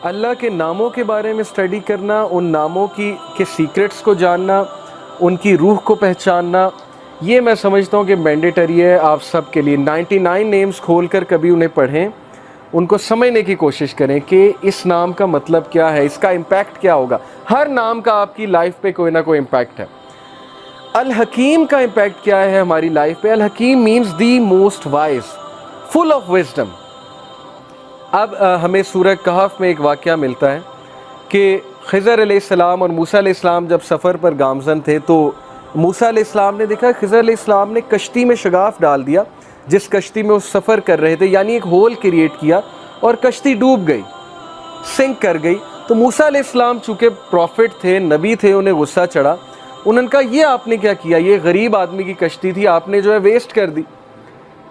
اللہ کے ناموں کے بارے میں اسٹڈی کرنا، ان ناموں کے سیکرٹس کو جاننا، ان کی روح کو پہچاننا، یہ میں سمجھتا ہوں کہ مینڈیٹری ہے آپ سب کے لیے۔ 99 نیمز کھول کر کبھی انہیں پڑھیں، ان کو سمجھنے کی کوشش کریں کہ اس نام کا مطلب کیا ہے، اس کا امپیکٹ کیا ہوگا۔ ہر نام کا آپ کی لائف پہ کوئی نہ کوئی امپیکٹ ہے۔ الحکیم کا امپیکٹ کیا ہے ہماری لائف پہ؟ الحکیم means the most wise, full of wisdom. اب ہمیں سورہ کہف میں ایک واقعہ ملتا ہے کہ خضر علیہ السلام اور موسیٰ علیہ السلام جب سفر پر گامزن تھے تو موسیٰ علیہ السلام نے دیکھا خضر علیہ السلام نے کشتی میں شگاف ڈال دیا، جس کشتی میں وہ سفر کر رہے تھے، یعنی ایک ہول کریٹ کیا اور کشتی ڈوب گئی، سنک کر گئی۔ تو موسیٰ علیہ السلام چونکہ پروفٹ تھے، نبی تھے، انہیں غصہ چڑھا، انہوں نے کہا یہ آپ نے کیا کیا، یہ غریب آدمی کی کشتی تھی، آپ نے جو ہے ویسٹ کر دی۔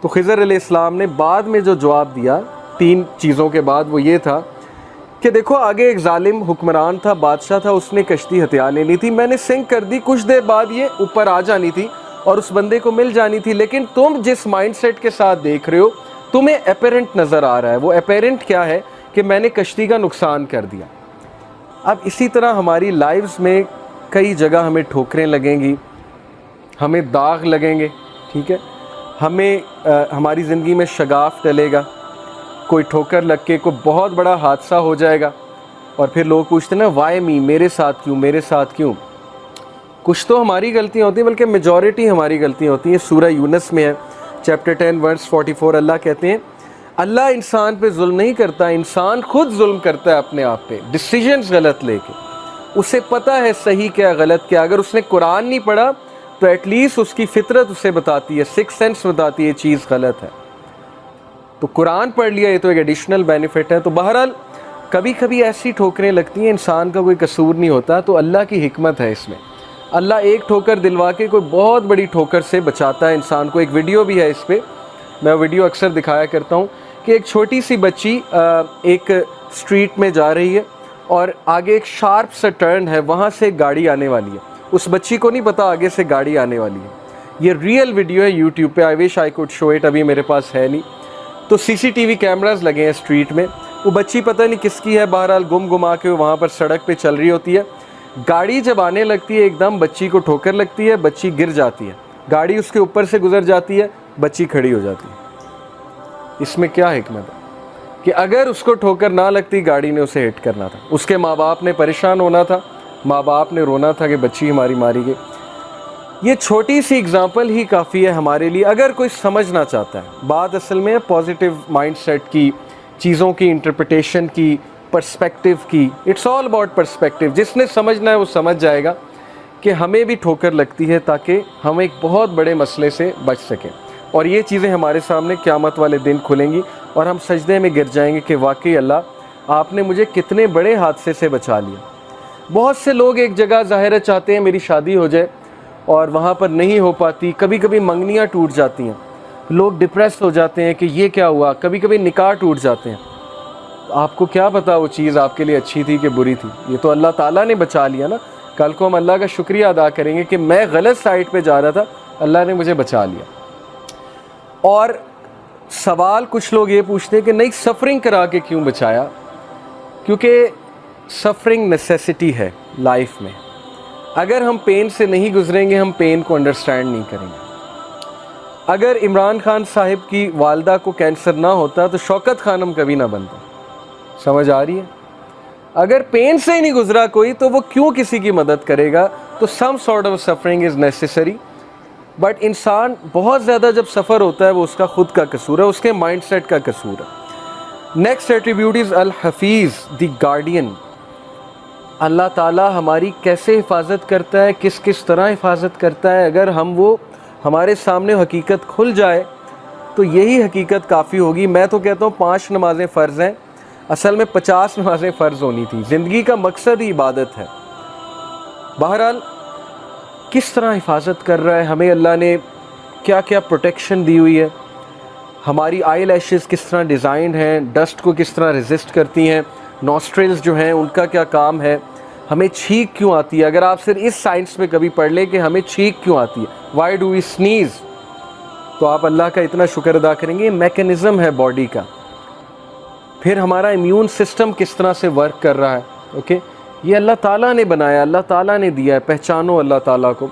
تو خضر علیہ السلام نے بعد میں جو جواب دیا 3 چیزوں کے بعد، وہ یہ تھا کہ دیکھو آگے ایک ظالم حکمران تھا، بادشاہ تھا، اس نے کشتی ہتھیا لینی تھی، میں نے سنک کر دی، کچھ دیر بعد یہ اوپر آ جانی تھی اور اس بندے کو مل جانی تھی، لیکن تم جس مائنڈ سیٹ کے ساتھ دیکھ رہے ہو تمہیں اپیرنٹ نظر آ رہا ہے۔ وہ اپیرنٹ کیا ہے کہ میں نے کشتی کا نقصان کر دیا۔ اب اسی طرح ہماری لائفز میں کئی جگہ ہمیں ٹھوکریں لگیں گی، ہمیں داغ لگیں گے، ٹھیک ہے، ہمیں ہماری زندگی میں شگاف ڈلے گا، کوئی ٹھوکر لگ کے کوئی بہت بڑا حادثہ ہو جائے گا، اور پھر لوگ پوچھتے ہیں نا وائی می، میرے ساتھ کیوں، میرے ساتھ کیوں؟ کچھ تو ہماری غلطیاں ہوتی ہیں، بلکہ میجورٹی ہماری غلطیاں ہوتی ہیں۔ سورہ یونس میں ہے چیپٹر 10 ورس 44، اللہ کہتے ہیں اللہ انسان پہ ظلم نہیں کرتا، انسان خود ظلم کرتا ہے اپنے آپ پہ، ڈیسیژنز غلط لے کے۔ اسے پتہ ہے صحیح کیا غلط کیا، اگر اس نے قرآن نہیں پڑھا تو ایٹ لیسٹ اس کی فطرت اسے بتاتی ہے، سکس سینس بتاتی ہے یہ چیز غلط ہے۔ تو قرآن پڑھ لیا، یہ تو ایک ایڈیشنل بینیفٹ ہے۔ تو بہرحال کبھی کبھی ایسی ٹھوکریں لگتی ہیں، انسان کا کوئی قصور نہیں ہوتا، تو اللہ کی حکمت ہے اس میں۔ اللہ ایک ٹھوکر دلوا کے کوئی بہت بڑی ٹھوکر سے بچاتا ہے انسان کو۔ ایک ویڈیو بھی ہے اس پہ، میں ویڈیو اکثر دکھایا کرتا ہوں کہ ایک چھوٹی سی بچی ایک اسٹریٹ میں جا رہی ہے اور آگے ایک شارپ سا ٹرن ہے، وہاں سے گاڑی آنے والی ہے، اس بچی کو نہیں پتا آگے سے گاڑی آنے والی ہے۔ یہ ریئل ویڈیو ہے یوٹیوب پہ، آئی وش آئی کوڈ شو اٹ، ابھی میرے پاس ہے نہیں۔ تو CCTV کیمراز لگے ہیں اسٹریٹ میں، وہ بچی پتہ نہیں کس کی ہے، بہرحال گم گما کے وہاں پر سڑک پہ چل رہی ہوتی ہے۔ گاڑی جب آنے لگتی ہے ایک دم بچی کو ٹھوکر لگتی ہے، بچی گر جاتی ہے، گاڑی اس کے اوپر سے گزر جاتی ہے، بچی کھڑی ہو جاتی ہے۔ اس میں کیا حکمت ہے کہ اگر اس کو ٹھوکر نہ لگتی گاڑی نے اسے ہٹ کرنا تھا، اس کے ماں باپ نے پریشان ہونا تھا، ماں باپ نے رونا تھا کہ بچی ہماری ماری گئی۔ یہ چھوٹی سی اگزامپل ہی کافی ہے ہمارے لیے اگر کوئی سمجھنا چاہتا ہے۔ بات اصل میں پازیٹیو مائنڈ سیٹ کی، چیزوں کی انٹرپریٹیشن کی، پرسپیکٹیو کی۔ It's all about perspective. جس نے سمجھنا ہے وہ سمجھ جائے گا کہ ہمیں بھی ٹھوکر لگتی ہے تاکہ ہم ایک بہت بڑے مسئلے سے بچ سکیں، اور یہ چیزیں ہمارے سامنے قیامت والے دن کھلیں گی اور ہم سجدے میں گر جائیں گے کہ واقعی اللہ آپ نے مجھے کتنے بڑے حادثے سے بچا لیا۔ بہت سے لوگ ایک جگہ ظاہر چاہتے ہیں میری شادی ہو جائے اور وہاں پر نہیں ہو پاتی، کبھی کبھی منگنیاں ٹوٹ جاتی ہیں، لوگ ڈپریس ہو جاتے ہیں کہ یہ کیا ہوا، کبھی کبھی نکاح ٹوٹ جاتے ہیں۔ آپ کو کیا پتا وہ چیز آپ کے لیے اچھی تھی کہ بری تھی؟ یہ تو اللہ تعالیٰ نے بچا لیا نا۔ کل کو ہم اللہ کا شکریہ ادا کریں گے کہ میں غلط سائٹ پہ جا رہا تھا، اللہ نے مجھے بچا لیا۔ اور سوال کچھ لوگ یہ پوچھتے ہیں کہ نہیں سفرنگ کرا کے کیوں بچایا؟ کیونکہ سفرنگ نیسیسٹی ہے لائف میں۔ اگر ہم پین سے نہیں گزریں گے ہم پین کو انڈرسٹینڈ نہیں کریں گے۔ اگر عمران خان صاحب کی والدہ کو کینسر نہ ہوتا تو شوکت خانم کبھی نہ بنتا۔ سمجھ آ رہی ہے؟ اگر پین سے ہی نہیں گزرا کوئی تو وہ کیوں کسی کی مدد کرے گا؟ تو some sort of suffering is necessary, but انسان بہت زیادہ جب سفر ہوتا ہے وہ اس کا خود کا قصور ہے، اس کے مائنڈ سیٹ کا قصور ہے۔ نیکسٹ ایٹریبیوٹ از الحفیظ، دی گارڈین۔ اللہ تعالیٰ ہماری کیسے حفاظت کرتا ہے، کس کس طرح حفاظت کرتا ہے، اگر وہ ہمارے سامنے حقیقت کھل جائے تو یہی حقیقت کافی ہوگی۔ میں تو کہتا ہوں 5 نمازیں فرض ہیں، اصل میں 50 نمازیں فرض ہونی تھی۔ زندگی کا مقصد ہی عبادت ہے۔ بہرحال کس طرح حفاظت کر رہا ہے ہمیں اللہ نے، کیا کیا پروٹیکشن دی ہوئی ہے، ہماری آئی لیشز کس طرح ڈیزائنڈ ہیں، ڈسٹ کو کس طرح ریزسٹ کرتی ہیں، نوسٹرلز جو ہیں ان کا کیا کام ہے، ہمیں چھینک کیوں آتی ہے۔ اگر آپ صرف اس سائنس میں کبھی پڑھ لیں کہ ہمیں چھینک کیوں آتی ہے، وائی ڈو وی سنیز، تو آپ اللہ کا اتنا شکر ادا کریں گے۔ یہ میکینزم ہے باڈی کا۔ پھر ہمارا امیون سسٹم کس طرح سے ورک کر رہا ہے. اوکے, یہ اللہ تعالیٰ نے بنایا, اللہ تعالیٰ نے دیا ہے. پہچانو اللہ تعالیٰ کو,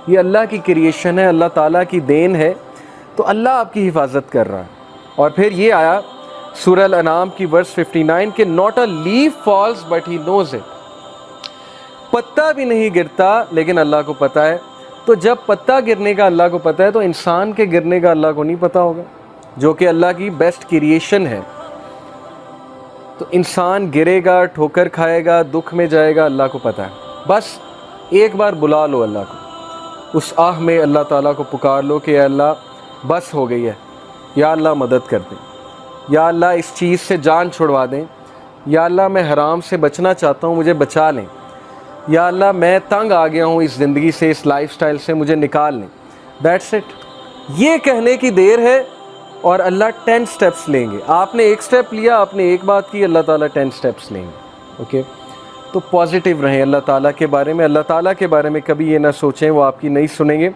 یہ اللہ کی کریشن ہے, اللہ تعالیٰ کی دین ہے, تو اللہ آپ کی حفاظت کر رہا ہے. اور پھر یہ آیا سورہ الانعام کی ورس 59 کہ not a leaf falls but he knows it. پتا بھی نہیں گرتا لیکن اللہ کو پتہ ہے. تو جب پتا گرنے کا اللہ کو پتہ ہے تو انسان کے گرنے کا اللہ کو نہیں پتہ ہوگا, جو کہ اللہ کی بیسٹ کریشن ہے. تو انسان گرے گا, ٹھوکر کھائے گا, دکھ میں جائے گا, اللہ کو پتہ ہے. بس ایک بار بلا لو اللہ کو, اس آہ میں اللہ تعالیٰ کو پکار لو کہ اے اللہ بس ہو گئی ہے, یا اللہ مدد کر دیں, یا اللہ اس چیز سے جان چھڑوا دیں, یا اللہ میں حرام سے بچنا چاہتا ہوں, مجھے بچا لیں, یا اللہ میں تنگ آ گیا ہوں اس زندگی سے, اس لائف سٹائل سے, مجھے نکال لیں. That's it. یہ کہنے کی دیر ہے اور اللہ 10 سٹیپس لیں گے. آپ نے ایک سٹیپ لیا, آپ نے ایک بات کی, اللہ تعالیٰ 10 سٹیپس لیں گے. اوکے, تو پازیٹیو رہیں اللہ تعالیٰ کے بارے میں. اللہ تعالیٰ کے بارے میں کبھی یہ نہ سوچیں وہ آپ کی نہیں سنیں گے.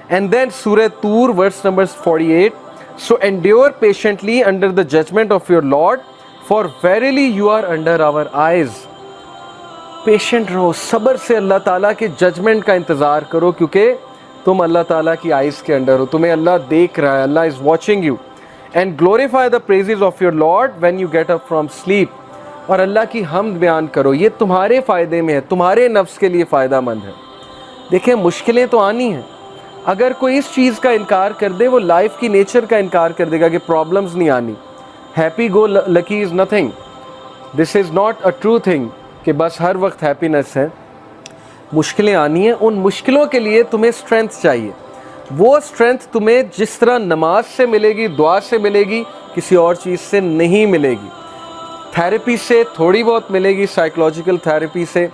اینڈ دین سورہ طور verse number 48, so endure patiently under the judgment of your Lord, for verily you are under our eyes. Patient رہو, صبر سے اللہ تعالیٰ کے ججمنٹ کا انتظار کرو, کیونکہ تم اللہ تعالیٰ کی آئیز کے انڈر ہو, تمہیں اللہ دیکھ رہا ہے, Allah is watching you. And glorify the praises of your lord when you get up from sleep. اور اللہ کی حمد بیان کرو, یہ تمہارے فائدے میں ہے, تمہارے نفس کے لیے فائدہ مند ہے. دیکھیں مشکلیں تو آنی ہیں, اگر کوئی اس چیز کا انکار کر دے وہ لائف کی نیچر کا انکار کر دے گا کہ پرابلمز نہیں آنی. Happy go lucky is nothing, this is not a true thing کہ بس ہر وقت ہیپینس ہے. مشکلیں آنی ہیں, ان مشکلوں کے لیے تمہیں اسٹرینتھ چاہیے. وہ اسٹرینتھ تمہیں جس طرح نماز سے ملے گی, دعا سے ملے گی, کسی اور چیز سے نہیں ملے گی. تھیراپی سے تھوڑی بہت ملے گی, سائیکولوجیکل تھیراپی سے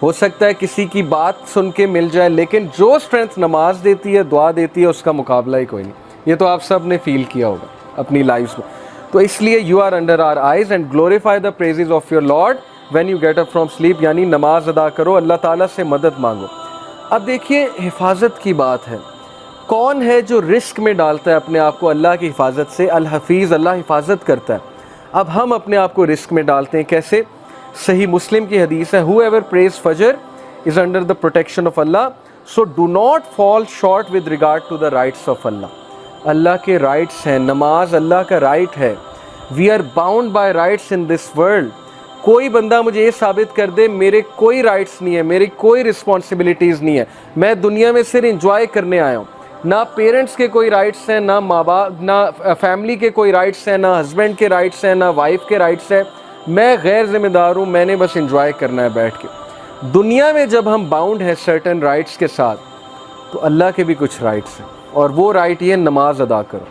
ہو سکتا ہے کسی کی بات سن کے مل جائے, لیکن جو اسٹرینتھ نماز دیتی ہے, دعا دیتی ہے, اس کا مقابلہ ہی کوئی نہیں. یہ تو آپ سب نے فیل کیا ہوگا اپنی لائف میں. تو اس لیے you are under our eyes and glorify the praises of your lord when you get up from sleep. یعنی نماز ادا کرو, اللہ تعالیٰ سے مدد مانگو. اب دیکھیے حفاظت کی بات ہے, کون ہے جو رسک میں ڈالتا ہے اپنے آپ کو اللہ کی حفاظت سے؟ الحفیظ, اللہ حفاظت کرتا ہے. اب ہم اپنے آپ کو رسک میں ڈالتے ہیں کیسے؟ صحیح مسلم کی حدیث ہے, whoever prays Fajr is under the protection of Allah, so do not fall short with regard to the rights of Allah. اللہ کے رائٹس ہیں, نماز اللہ کا رائٹ ہے. we are bound by rights in this world. کوئی بندہ مجھے یہ ثابت کر دے میرے کوئی رائٹس نہیں ہے, میری کوئی رسپانسبلٹیز نہیں ہے, میں دنیا میں صرف انجوائے کرنے آیا ہوں. نہ پیرنٹس کے کوئی رائٹس ہیں, نہ ماں باپ, نہ فیملی کے کوئی رائٹس ہیں, نہ ہسبینڈ کے رائٹس ہیں, نہ وائف کے رائٹس ہیں. میں غیر ذمہ دار ہوں, میں نے بس انجوائے کرنا ہے بیٹھ کے. دنیا میں جب ہم باؤنڈ ہیں سرٹن رائٹس کے ساتھ, تو اللہ کے بھی کچھ رائٹس ہیں, اور وہ رائٹ یہ نماز ادا کرو.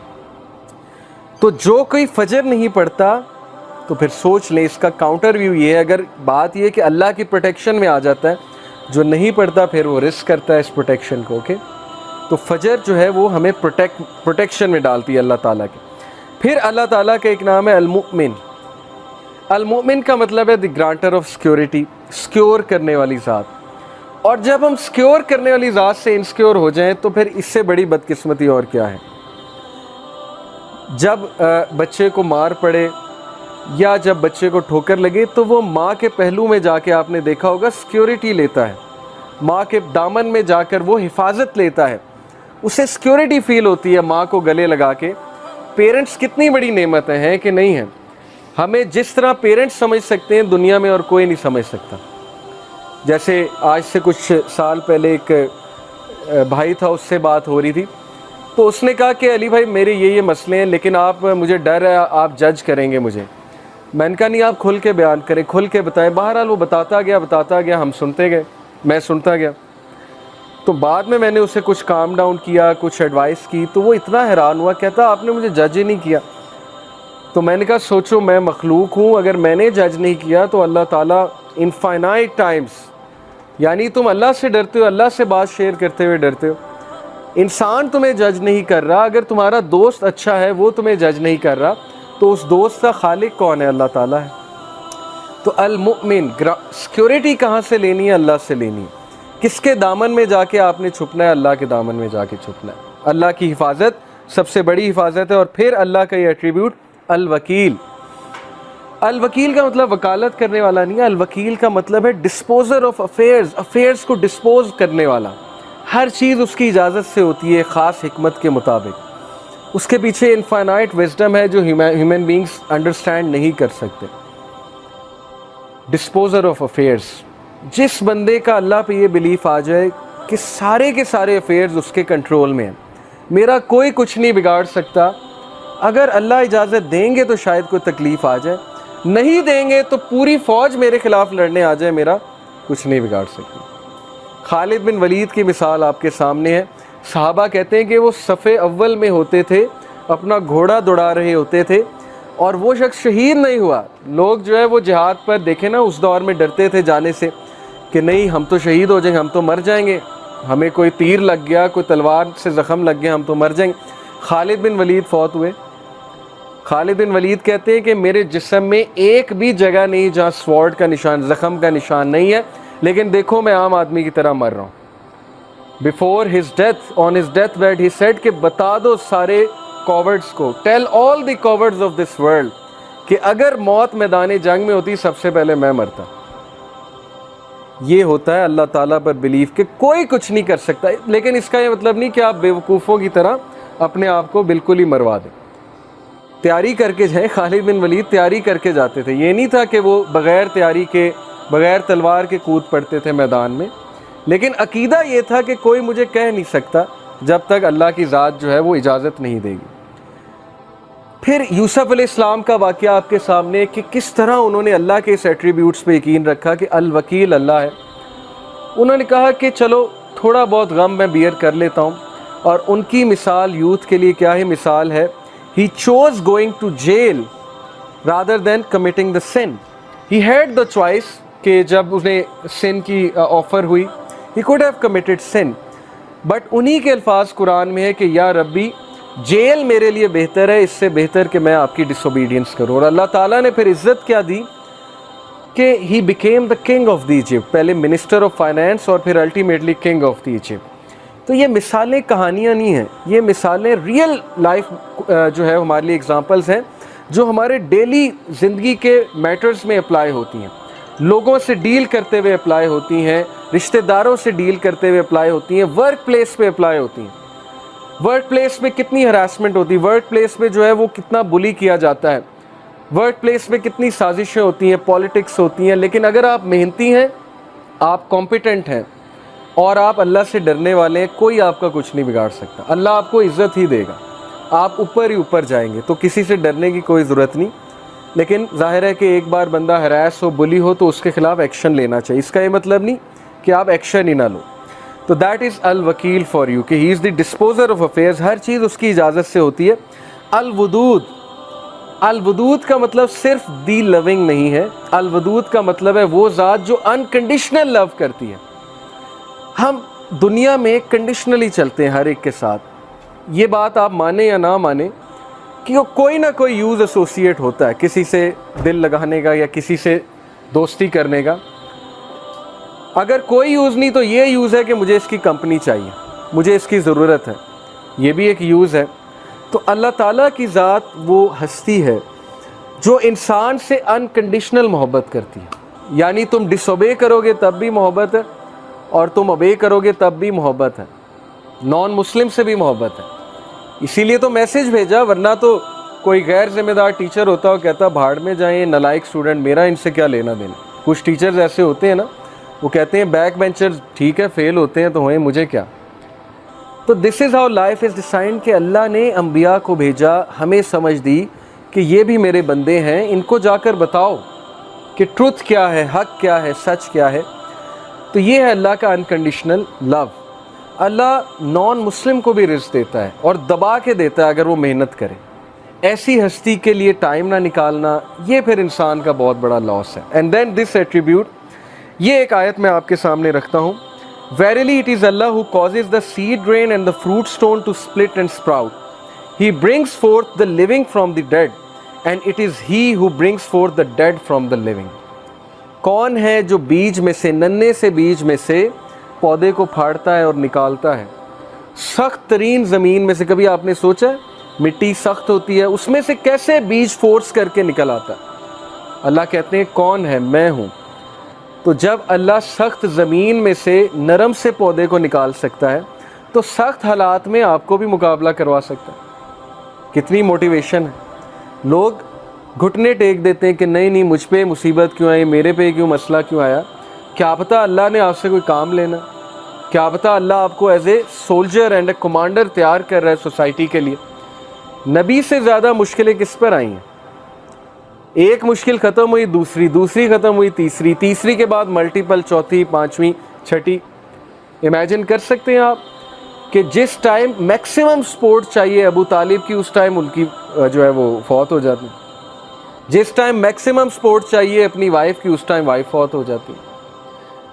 تو جو کوئی فجر نہیں پڑھتا تو پھر سوچ لیں, اس کا کاؤنٹر ویو یہ ہے, اگر بات یہ کہ اللہ کی پروٹیکشن میں آ جاتا ہے, جو نہیں پڑھتا پھر وہ رسک کرتا ہے اس پروٹیکشن کو. اوکے, تو فجر جو ہے وہ ہمیں پروٹیکشن میں ڈالتی ہے اللہ تعالیٰ کی. پھر اللہ تعالیٰ کا ایک نام ہے المؤمن. المؤمن کا مطلب ہے دی گرانٹر آف سیکیورٹی, سیکیور کرنے والی ذات. اور جب ہم سیکیور کرنے والی ذات سے انسیکیور ہو جائیں تو پھر اس سے بڑی بدقسمتی اور کیا ہے. جب بچے کو مار پڑے یا جب بچے کو ٹھوکر لگے تو وہ ماں کے پہلو میں جا کے, آپ نے دیکھا ہوگا, سیکیورٹی لیتا ہے. ماں کے دامن میں جا کر وہ حفاظت لیتا ہے, اسے سیکیورٹی فیل ہوتی ہے ماں کو گلے لگا کے. پیرنٹس کتنی بڑی نعمتیں ہیں کہ نہیں ہیں. ہمیں جس طرح پیرنٹس سمجھ سکتے ہیں دنیا میں اور کوئی نہیں سمجھ سکتا. جیسے آج سے کچھ سال پہلے ایک بھائی تھا, اس سے بات ہو رہی تھی, تو اس نے کہا کہ علی بھائی میرے یہ مسئلے ہیں, لیکن آپ, مجھے ڈر ہے آپ جج کریں گے مجھے. میں نے کہا نہیں, آپ کھل کے بیان کریں, کھل کے بتائیں. بہرحال وہ بتاتا گیا, ہم سنتے گئے, میں سنتا گیا. تو بعد میں نے اسے کچھ کام ڈاؤن کیا, کچھ ایڈوائس کی, تو وہ اتنا حیران ہوا, کہتا آپ نے مجھے جج ہی نہیں کیا. تو میں نے کہا سوچو, میں مخلوق ہوں, اگر میں نے جج نہیں کیا تو اللہ تعالیٰ انفائنائٹ ٹائمز, یعنی تم اللہ سے ڈرتے ہو, اللہ سے بات شیئر کرتے ہوئے ڈرتے ہو. انسان تمہیں جج نہیں کر رہا, اگر تمہارا دوست اچھا ہے وہ تمہیں جج نہیں کر رہا, تو اس دوست کا خالق کون ہے؟ اللہ تعالیٰ ہے. تو المؤمن, سیکیورٹی کہاں سے لینی ہے؟ اللہ سے لینی ہے. کس کے دامن میں جا کے آپ نے چھپنا ہے؟ اللہ کے دامن میں جا کے چھپنا ہے. اللہ کی حفاظت سب سے بڑی حفاظت ہے. اور پھر اللہ کا یہ ایٹریبیوٹ الوکیل. الوکیل کا مطلب وکالت کرنے والا نہیں ہے، الوکیل کا مطلب ہے ڈسپوزر آف افیئرز، افیئرز کو ڈسپوز کرنے والا۔ ہر چیز اس کی اجازت سے ہوتی ہے، خاص حکمت کے مطابق، اس کے پیچھے انفائنائٹ وزڈم ہے جو ہیومن بینگز انڈرسٹینڈ نہیں کر سکتے۔ ڈسپوزر آف افیئرز، جس بندے کا اللہ پہ یہ بلیف آ جائے کہ سارے کے سارے افیئرز اس کے کنٹرول میں ہیں، میرا کوئی کچھ نہیں بگاڑ سکتا، اگر اللہ اجازت دیں گے تو شاید کوئی تکلیف آ جائے، نہیں دیں گے تو پوری فوج میرے خلاف لڑنے آ جائے، میرا کچھ نہیں بگاڑ سکتی۔ خالد بن ولید کی مثال آپ کے سامنے ہے۔ صحابہ کہتے ہیں کہ وہ صف اول میں ہوتے تھے، اپنا گھوڑا دوڑا رہے ہوتے تھے، اور وہ شخص شہید نہیں ہوا۔ لوگ جو ہے وہ جہاد پر دیکھیں نا، اس دور میں ڈرتے تھے جانے سے کہ نہیں ہم تو شہید ہو جائیں گے، ہم تو مر جائیں گے، ہمیں کوئی تیر لگ گیا، کوئی تلوار سے زخم لگ گیا، ہم تو مر جائیں گے۔ خالد بن ولید فوت ہوئے۔ خالد بن ولید کہتے ہیں کہ میرے جسم میں ایک بھی جگہ نہیں جہاں سوارڈ کا نشان، زخم کا نشان نہیں ہے، لیکن دیکھو میں عام آدمی کی طرح مر رہا ہوں۔ Before his death, on his death bed he said کہ بتا دو سارے کوورڈز کو، tell all the cowards of this world, کہ اگر موت میدان جنگ میں ہوتی سب سے پہلے میں مرتا۔ یہ ہوتا ہے اللہ تعالیٰ پر بلیف کہ کوئی کچھ نہیں کر سکتا، لیکن اس کا یہ مطلب نہیں کہ آپ بیوقوفوں کی طرح اپنے آپ کو بالکل ہی مروا دیں۔ تیاری کر کے جائیں، خالد بن ولید تیاری کر کے جاتے تھے، یہ نہیں تھا کہ وہ بغیر تیاری کے، بغیر تلوار کے کود پڑتے تھے میدان میں، لیکن عقیدہ یہ تھا کہ کوئی مجھے کہہ نہیں سکتا جب تک اللہ کی ذات جو ہے وہ اجازت نہیں دے گی۔ پھر یوسف علیہ السلام کا واقعہ آپ کے سامنے کہ کس طرح انہوں نے اللہ کے اس ایٹریبیوٹس پہ یقین رکھا کہ الوکیل اللہ ہے۔ انہوں نے کہا کہ چلو تھوڑا بہت غم میں بیئر کر لیتا ہوں، اور ان کی مثال یوتھ کے لیے کیا ہی مثال ہے۔ He chose going to jail rather than committing the sin. He had the choice کہ جب انہیں sin کی آفر ہوئی، he could have committed sin. But انہی کے الفاظ قرآن میں ہے کہ یا ربی جیل میرے لیے بہتر ہے، اس سے بہتر کہ میں آپ کی ڈس اوبیڈینس کروں۔ اور اللہ تعالیٰ نے پھر عزت کیا دی کہ he became the king of the Egypt، پہلے منسٹر آف فائنانس اور پھر ultimately king of the Egypt. تو یہ مثالیں کہانیاں نہیں ہیں، یہ مثالیں ریئل لائف جو ہے ہمارے لیے اگزامپلز ہیں، جو ہمارے ڈیلی زندگی کے میٹرز میں اپلائی ہوتی ہیں، لوگوں سے ڈیل کرتے ہوئے اپلائی ہوتی ہیں، رشتہ داروں سے ڈیل کرتے ہوئے اپلائی ہوتی ہیں، ورک پلیس پہ اپلائی ہوتی ہیں۔ ورک پلیس میں کتنی ہراسمنٹ ہوتی ہے، ورک پلیس میں جو ہے وہ کتنا بلی کیا جاتا ہے، ورک پلیس میں کتنی سازشیں ہوتی ہیں، پالیٹکس ہوتی ہیں، لیکن اگر آپ محنتی ہیں، آپ کمپیٹنٹ ہیں، اور آپ اللہ سے ڈرنے والے ہیں، کوئی آپ کا کچھ نہیں بگاڑ سکتا۔ اللہ آپ کو عزت ہی دے گا، آپ اوپر ہی اوپر جائیں گے، تو کسی سے ڈرنے کی کوئی ضرورت نہیں۔ لیکن ظاہر ہے کہ ایک بار بندہ ہراس ہو، بلی ہو، تو اس کے خلاف ایکشن لینا چاہیے، اس کا یہ مطلب نہیں کہ آپ ایکشن ہی نہ لو۔ تو دیٹ از الوکیل فار یو، کہ ہی از دی ڈسپوزر آف افیئرز، ہر چیز اس کی اجازت سے ہوتی ہے۔ الودود، الودود کا مطلب صرف دی لونگ نہیں ہے، الودود کا مطلب ہے وہ ذات جو انکنڈیشنل لو کرتی ہے۔ ہم دنیا میں کنڈیشنلی چلتے ہیں ہر ایک کے ساتھ، یہ بات آپ مانیں یا نہ مانیں کہ کوئی نہ کوئی یوز ایسوسیٹ ہوتا ہے، کسی سے دل لگانے کا یا کسی سے دوستی کرنے کا۔ اگر کوئی یوز نہیں تو یہ یوز ہے کہ مجھے اس کی کمپنی چاہیے، مجھے اس کی ضرورت ہے، یہ بھی ایک یوز ہے۔ تو اللہ تعالیٰ کی ذات وہ ہستی ہے جو انسان سے انکنڈیشنل محبت کرتی ہے، یعنی تم ڈس اوبے کرو گے تب بھی محبت ہے، اور تم اوبے کرو گے تب بھی محبت ہے، نان مسلم سے بھی محبت ہے۔ اسی لیے تو میسج بھیجا، ورنہ تو کوئی غیر ذمہ دار ٹیچر ہوتا اور کہتا بھاڑ میں جائیں نالائق اسٹوڈنٹ، میرا ان سے کیا لینا دینا۔ کچھ ٹیچرز ایسے ہوتے ہیں نا، وہ کہتے ہیں بیک بینچر ٹھیک ہے فیل ہوتے ہیں تو ہوئیں، مجھے کیا۔ تو this is how life is designed, کہ اللہ نے انبیاء کو بھیجا، ہمیں سمجھ دی کہ یہ بھی میرے بندے ہیں، ان کو جا کر بتاؤ کہ ٹروتھ کیا ہے، حق کیا ہے، سچ کیا ہے۔ تو یہ ہے اللہ کا انکنڈیشنل لو۔ اللہ نان مسلم کو بھی رزق دیتا ہے اور دبا کے دیتا ہے اگر وہ محنت کرے۔ ایسی ہستی کے لیے ٹائم نہ نکالنا، یہ پھر انسان کا بہت بڑا لاس ہے۔ اینڈ دین دس ایٹریبیوٹ، یہ ایک آیت میں آپ کے سامنے رکھتا ہوں۔ Verily it is Allah who causes the seed rain and the fruit stone to split and sprout. He brings forth the living from the dead, and it is He who brings forth the dead from the living. کون ہے جو بیج میں سے، ننے سے بیج میں سے پودے کو پھاڑتا ہے اور نکالتا ہے؟ سخت ترین زمین میں سے، کبھی آپ نے سوچا ہے مٹی سخت ہوتی ہے، اس میں سے کیسے بیج فورس کر کے نکل آتا ہے؟ اللہ کہتے ہیں کون ہے؟ میں ہوں۔ تو جب اللہ سخت زمین میں سے نرم سے پودے کو نکال سکتا ہے تو سخت حالات میں آپ کو بھی مقابلہ کروا سکتا ہے۔ کتنی موٹیویشن ہے۔ لوگ گھٹنے ٹیک دیتے ہیں کہ نہیں مجھ پہ مصیبت کیوں آئی، میرے پہ کیوں مسئلہ کیوں آیا۔ کیا پتہ اللہ نے آپ سے کوئی کام لینا، کیا پتہ اللہ آپ کو as a soldier and a commander تیار کر رہا ہے سوسائٹی کے لیے۔ نبی سے زیادہ مشکلیں کس پر آئی ہیں؟ ایک مشکل ختم ہوئی، دوسری ختم ہوئی، تیسری کے بعد ملٹیپل، چوتھی، پانچویں، چھٹی۔ امیجن کر سکتے ہیں آپ کہ جس ٹائم میکسیمم سپورٹ چاہیے ابو طالب کی، اس ٹائم ان کی جو ہے وہ فوت ہو جاتی، جس ٹائم میکسیمم سپورٹ چاہیے اپنی وائف کی، اس ٹائم وائف فوت ہو جاتی۔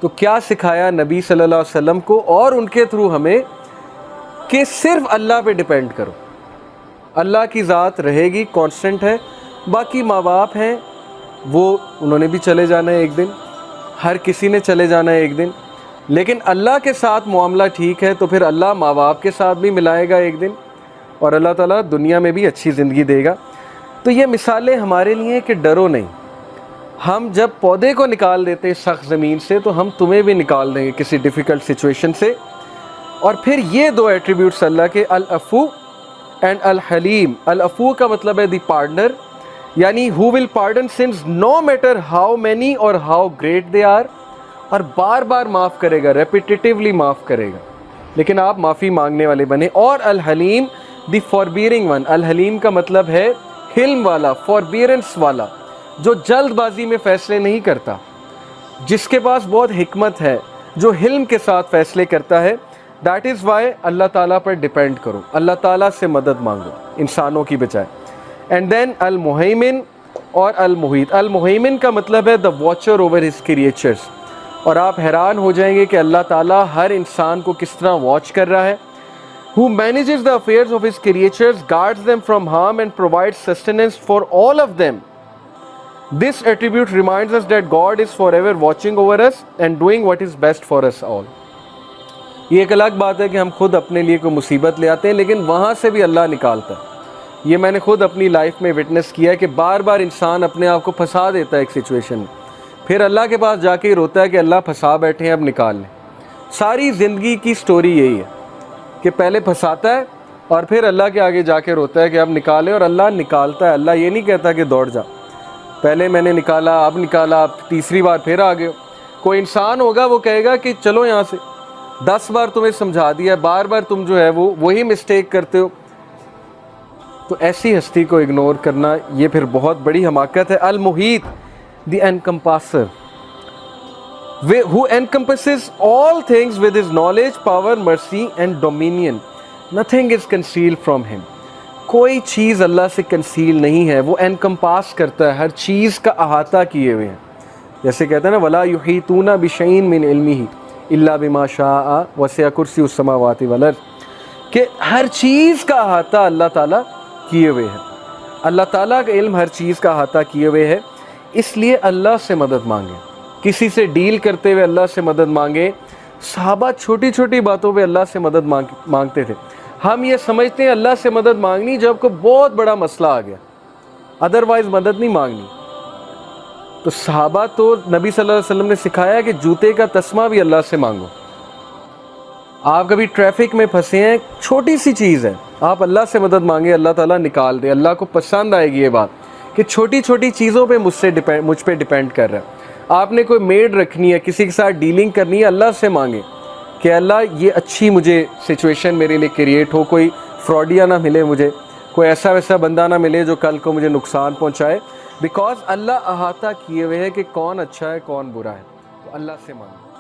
تو کیا سکھایا نبی صلی اللہ علیہ وسلم کو اور ان کے تھرو ہمیں کہ صرف اللہ پہ ڈیپینڈ کرو۔ اللہ کی ذات رہے گی، کانسٹنٹ ہے۔ باقی ماں باپ ہیں، وہ انہوں نے بھی چلے جانا ہے ایک دن، ہر کسی نے چلے جانا ہے ایک دن، لیکن اللہ کے ساتھ معاملہ ٹھیک ہے تو پھر اللہ ماں باپ کے ساتھ بھی ملائے گا ایک دن، اور اللہ تعالیٰ دنیا میں بھی اچھی زندگی دے گا۔ تو یہ مثالیں ہمارے لیے کہ ڈرو نہیں۔ ہم جب پودے کو نکال دیتے ہیں سخت زمین سے تو ہم تمہیں بھی نکال دیں گے کسی ڈیفیکلٹ سچویشن سے۔ اور پھر یہ دو ایٹریبیوٹس اللہ کے، العفو اینڈ الحلیم۔ العفو کا مطلب ہے دی پارڈنر، یعنی who will pardon sins no matter how many or how great they are، اور بار بار معاف کرے گا، ریپیٹیٹیولی معاف کرے گا، لیکن آپ معافی مانگنے والے بنے۔ اور الحلیم دی فاربیئرنگ ون۔ الحلیم کا مطلب ہے حلم والا، فاربیئرنس والا، جو جلد بازی میں فیصلے نہیں کرتا، جس کے پاس بہت حکمت ہے، جو حلم کے ساتھ فیصلے کرتا ہے۔ دیٹ از وائی اللہ تعالیٰ پر ڈیپینڈ کرو، اللہ تعالیٰ سے مدد مانگو انسانوں کی بجائے۔ اینڈ دین المہیمن اور المحیط۔ المہیمن کا مطلب ہے دا واچر اوور ہز کریچرز، اور آپ حیران ہو جائیں گے کہ اللہ تعالیٰ ہر انسان کو کس طرح واچ کر رہا ہے۔ who manages the affairs of his creatures, guards them from harm and provides sustenance for all of them. This attribute reminds us that God is forever watching over us and doing what is best for us all. یہ ایک الگ بات ہے کہ ہم خود اپنے لیے کوئی مصیبت لے آتے ہیں، لیکن وہاں سے بھی اللہ نکالتا ہے۔ یہ میں نے خود اپنی لائف میں وٹنس کیا ہے کہ بار بار انسان اپنے آپ کو پھنسا دیتا ہے ایک سچویشن میں، پھر اللہ کے پاس جا کے ہی روتا ہے کہ اللہ پھنسا بیٹھے ہیں، اب نکال لیں۔ ساری زندگی کی سٹوری یہی ہے کہ پہلے پھنساتا ہے اور پھر اللہ کے آگے جا کے روتا ہے کہ اب نکالے، اور اللہ نکالتا ہے۔ اللہ یہ نہیں کہتا کہ دوڑ جا، پہلے میں نے نکالا، اب نکالا، اب تیسری بار پھر آ گئے ہو۔ کوئی انسان ہوگا وہ کہے گا کہ چلو یہاں سے، 10 بار تمہیں سمجھا دیا، بار بار تم جو ہے وہی مسٹیک کرتے ہو۔ تو ایسی ہستی کو اگنور کرنا یہ پھر بہت بڑی حماقت ہے۔ المحیط دی انکمپاسر، who encompasses all things with his knowledge, power, mercy and dominion. Nothing is concealed from him. کوئی چیز اللہ سے کنسیل نہیں ہے، وہ انکمپاس کرتا ہے، ہر چیز کا احاطہ کیے ہوئے ہیں۔ جیسے کہتے ہیں نا وَلَا يُحِيطُونَ بِشَيْءٍ مِّنْ عِلْمِهِ إِلَّا بِمَا شَاءَ وَسِعَ كُرْسِيُّهُ السَّمَاوَاتِ وَالْأَرْضِ، کہ ہر چیز کا احاطہ اللہ تعالیٰ کیے ہوئے ہے۔ اللہ تعالیٰ کا علم ہر چیز کا احاطہ کیے ہوئے ہے، اس لیے اللہ سے مدد مانگیں، کسی سے ڈیل کرتے ہوئے اللہ سے مدد مانگیں۔ صحابہ چھوٹی چھوٹی باتوں پہ اللہ سے مدد مانگتے تھے۔ ہم یہ سمجھتے ہیں اللہ سے مدد مانگنی جب کوئی بہت بڑا مسئلہ آ گیا، ادروائز مدد نہیں مانگنی۔ تو صحابہ تو نبی صلی اللہ علیہ وسلم نے سکھایا کہ جوتے کا تسمہ بھی اللہ سے مانگو۔ آپ کبھی ٹریفک میں پھنسے ہیں، چھوٹی سی چیز ہے، آپ اللہ سے مدد مانگے، اللہ تعالیٰ نکال دے۔ اللہ کو پسند آئے گی یہ بات کہ چھوٹی چھوٹی چیزوں پہ مجھ پہ ڈیپینڈ کر رہا ہے۔ آپ نے کوئی میڈ رکھنی ہے، کسی کے ساتھ ڈیلنگ کرنی ہے، اللہ سے مانگیں کہ اللہ یہ اچھی مجھے سچویشن میرے لیے کریٹ ہو، کوئی فراڈیا نہ ملے مجھے، کوئی ایسا ویسا بندہ نہ ملے جو کل کو مجھے نقصان پہنچائے، بیکاز اللہ احاطہ کیے ہوئے ہے کہ کون اچھا ہے کون برا ہے۔ تو اللہ سے مانگیں۔